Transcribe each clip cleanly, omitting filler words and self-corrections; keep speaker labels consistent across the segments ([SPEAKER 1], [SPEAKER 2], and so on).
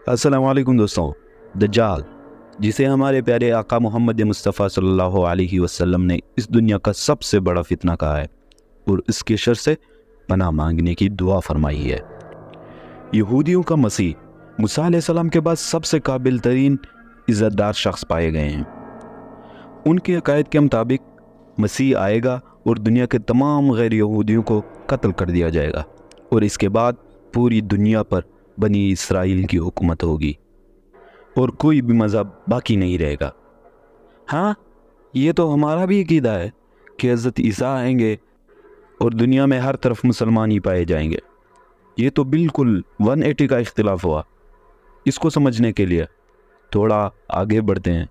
[SPEAKER 1] अस्सलाम वालेकुम दोस्तों। दज्जाल, जिसे हमारे प्यारे आका मोहम्मद मुस्तफ़ा सल्लल्लाहु अलैहि वसल्लम ने इस दुनिया का सबसे बड़ा फितना कहा है और इसके शर से पनाह मांगने की दुआ फरमाई है। यहूदियों का मसीह मूसा अलैहिस्सलाम के बाद सबसे काबिल तरीन इज़्ज़तदार शख्स पाए गए हैं। उनके अकायद के मुताबिक मसीह आएगा और दुनिया के तमाम गैर यहूदियों को कत्ल कर दिया जाएगा और इसके बाद पूरी दुनिया पर बनी इसराइल की हुकूमत होगी और कोई भी मज़हब बाकी नहीं रहेगा। हाँ, ये तो हमारा भी अकीदा है कि हज़रत ईसा आएंगे और दुनिया में हर तरफ मुसलमान ही पाए जाएंगे। ये तो बिल्कुल 180 का इख्तिलाफ हुआ। इसको समझने के लिए थोड़ा आगे बढ़ते हैं।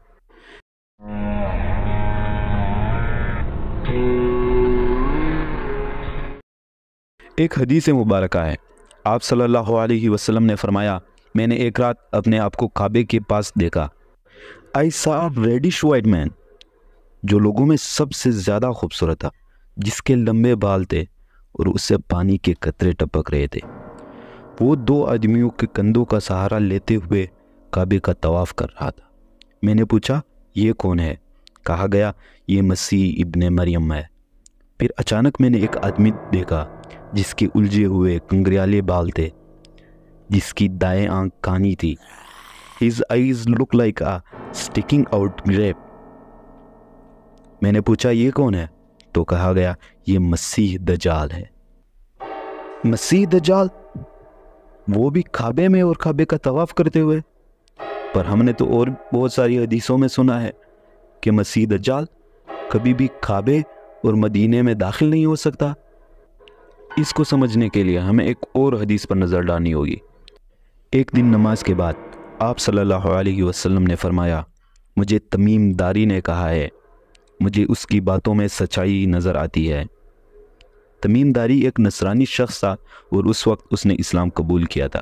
[SPEAKER 1] एक हदीस मुबारक है, आप सल्लल्लाहु अलैहि वसल्लम ने फरमाया, मैंने एक रात अपने आप को काबे के पास देखा। I saw a reddish white man, जो लोगों में सबसे ज़्यादा खूबसूरत था, जिसके लंबे बाल थे और उससे पानी के कतरे टपक रहे थे। वो दो आदमियों के कंधों का सहारा लेते हुए काबे का तवाफ़ कर रहा था। मैंने पूछा, ये कौन है? कहा गया, ये मसीह इब्ने मरियम है। फिर अचानक मैंने एक आदमी देखा जिसके उलझे हुए कंगरियाले बाल थे, जिसकी दाएं आंख कानी थी। His eyes look like a sticking out grape। मैंने पूछा, ये कौन है? तो कहा गया, ये मसीह दज्जाल है। मसीह दज्जाल, वो भी काबे में और काबे का तवाफ करते हुए। पर हमने तो और बहुत सारी हदीसों में सुना है कि मसीह दज्जाल कभी भी काबे और मदीने में दाखिल नहीं हो सकता। इसको समझने के लिए हमें एक और हदीस पर नज़र डालनी होगी। एक दिन नमाज के बाद आप सल्लल्लाहु अलैहि वसल्लम ने फरमाया, मुझे तमीम दारी ने कहा है, मुझे उसकी बातों में सच्चाई नज़र आती है। तमीम दारी एक नसरानी शख्स था और उस वक्त उसने इस्लाम कबूल किया था।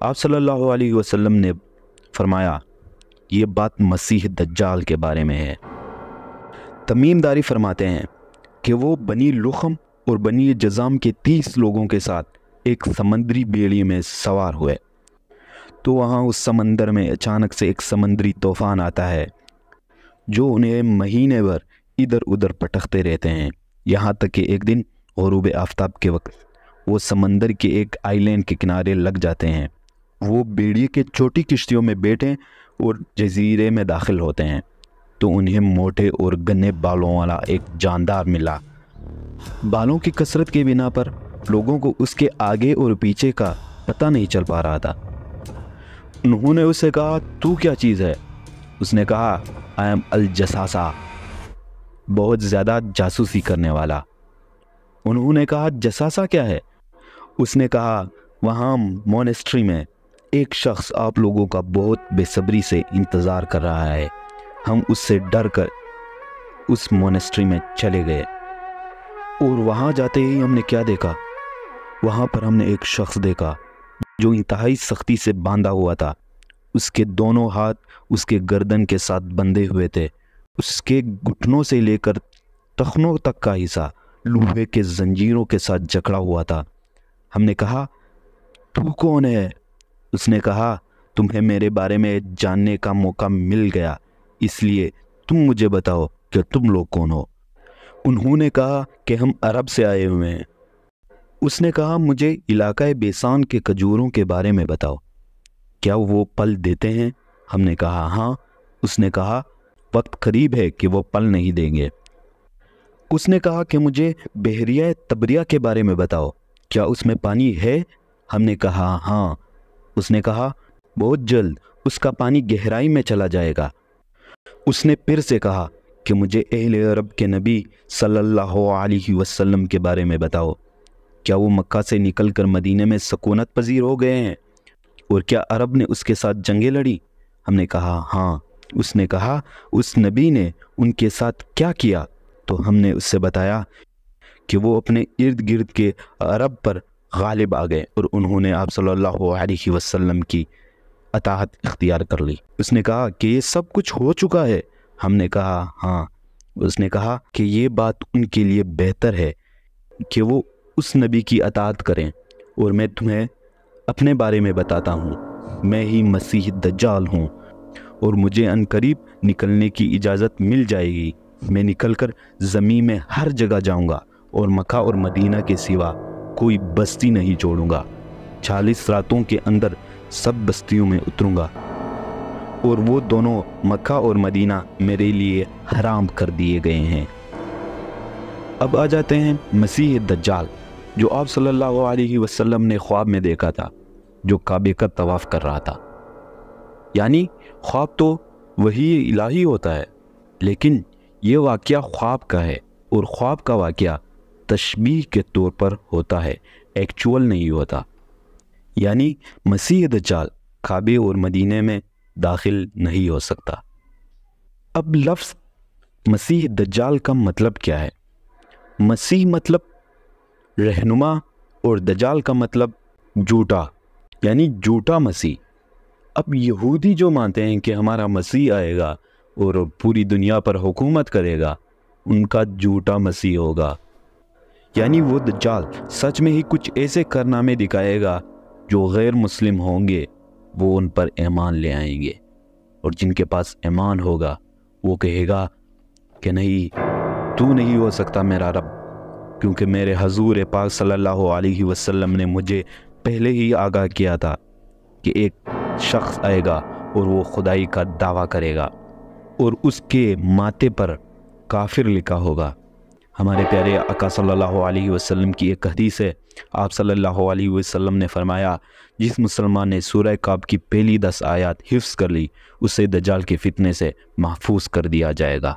[SPEAKER 1] आप सल्लल्लाहु अलैहि वसल्लम ने फरमाया, ये बात मसीह दज्जाल के बारे में है। तमीम दारी फरमाते हैं कि वो बनी लुखम और बनी जज़ाम के 30 लोगों के साथ एक समंदरी बेड़ी में सवार हुए तो वहाँ उस समंदर में अचानक से एक समंदरी तूफ़ान आता है जो उन्हें महीने भर इधर उधर पटकते रहते हैं, यहाँ तक कि एक दिन ग़ुरूब आफ़ताब के वक्त वो समंदर के एक आइलैंड के किनारे लग जाते हैं। वो बेड़िए के छोटी किश्तियों में बैठे और जजीरे में दाखिल होते हैं तो उन्हें मोटे और घने बालों वाला एक जानदार मिला। बालों की कसरत के बिना पर लोगों को उसके आगे और पीछे का पता नहीं चल पा रहा था। उन्होंने उससे कहा, तू क्या चीज़ है? उसने कहा, आई एम अल जसासा, बहुत ज़्यादा जासूसी करने वाला। उन्होंने कहा, जसासा क्या है? उसने कहा, वहाँ मोनेस्ट्री में एक शख्स आप लोगों का बहुत बेसब्री से इंतज़ार कर रहा है। हम उससे डर कर उस मोनेस्ट्री में चले गए और वहाँ जाते ही हमने क्या देखा? वहाँ पर हमने एक शख्स देखा जो इंतहाई सख्ती से बांधा हुआ था। उसके दोनों हाथ उसके गर्दन के साथ बंधे हुए थे। उसके घुटनों से लेकर टखनों तक का हिस्सा लोहे के जंजीरों के साथ जकड़ा हुआ था। हमने कहा, तू कौन है? उसने कहा, तुम्हें मेरे बारे में जानने का मौका मिल गया, इसलिए तुम मुझे बताओ कि तुम लोग कौन हो। उन्होंने कहा कि हम अरब से आए हुए हैं। उसने कहा, मुझे इलाका बेसान के खजूरों के बारे में बताओ, क्या वो फल देते हैं? हमने कहा, हाँ। उसने कहा, वक्त करीब है कि वो फल नहीं देंगे। उसने कहा कि मुझे बहरिया तबरिया के बारे में बताओ, क्या उसमें पानी है? हमने कहा, हाँ। उसने कहा, बहुत जल्द उसका पानी गहराई में चला जाएगा। उसने फिर से कहा कि मुझे अहले अरब के नबी सल्लल्लाहु अलैहि वसल्लम के बारे में बताओ, क्या वो मक्का से निकलकर मदीने में सकूनत पजीर हो गए हैं और क्या अरब ने उसके साथ जंगें लड़ी? हमने कहा, हाँ। उसने कहा, उस नबी ने उनके साथ क्या किया? तो हमने उससे बताया कि वो अपने इर्द गिर्द के अरब पर गालिब आ गए और उन्होंने आप सल्लल्लाहु अलैहि वसल्लम की अताअत इख्तियार कर ली। उसने कहा कि ये सब कुछ हो चुका है? हमने कहा, हाँ। उसने कहा कि ये बात उनके लिए बेहतर है कि वो उस नबी की अताअत करें और मैं तुम्हें अपने बारे में बताता हूँ। میں ہی مسیح دجال ہوں اور مجھے عنقریب نکلنے کی اجازت مل جائے گی۔ میں نکل کر زمین میں ہر جگہ جاؤں گا اور مکہ اور مدینہ کے سوا کوئی بستی نہیں چھوڑوں گا۔ 40 راتوں کے اندر سب بستیوں میں اتروں گا اور وہ دونوں مکہ اور مدینہ میرے لیے حرام کر دیے گئے ہیں۔ اب آ جاتے ہیں مسیح دجال، جو آپ صلی اللہ علیہ وسلم نے خواب میں دیکھا تھا، جو کعبے کا طواف کر رہا تھا۔ یعنی خواب تو وہی الہی ہوتا ہے، لیکن یہ واقعہ خواب کا ہے، اور خواب کا واقعہ تشبیہ کے طور پر ہوتا ہے، ایکچول نہیں ہوتا۔ یعنی مسیح دجال کعبے اور مدینے میں داخل نہیں ہو سکتا۔ اب لفظ مسیح دجال کا مطلب کیا ہے؟ مسیح مطلب رہنما اور دجال کا مطلب جھوٹا، یعنی جھوٹا مسیح۔ اب یہودی جو مانتے ہیں کہ ہمارا مسیح آئے گا اور پوری دنیا پر حکومت کرے گا، ان کا جھوٹا مسیح ہوگا۔ یعنی وہ دجال سچ میں ہی کچھ ایسے کارنامے دکھائے گا جو غیر مسلم ہوں گے وہ ان پر ایمان لے آئیں گے، اور جن کے پاس ایمان ہوگا وہ کہے گا کہ نہیں، تو نہیں ہو سکتا میرا رب، کیونکہ میرے حضور پاک صلی اللہ علیہ وسلم نے مجھے پہلے ہی آگاہ کیا تھا کہ ایک شخص آئے گا اور وہ خدائی کا دعویٰ کرے گا اور اس کے ماتھے پر کافر لکھا ہوگا۔ ہمارے پیارے آقا صلی اللہ علیہ وسلم کی ایک حدیث ہے، آپ صلی اللہ علیہ وسلم نے فرمایا، جس مسلمان نے سورہ کعب کی پہلی 10 آیات حفظ کر لی، اسے دجال کے فتنے سے محفوظ کر دیا جائے گا۔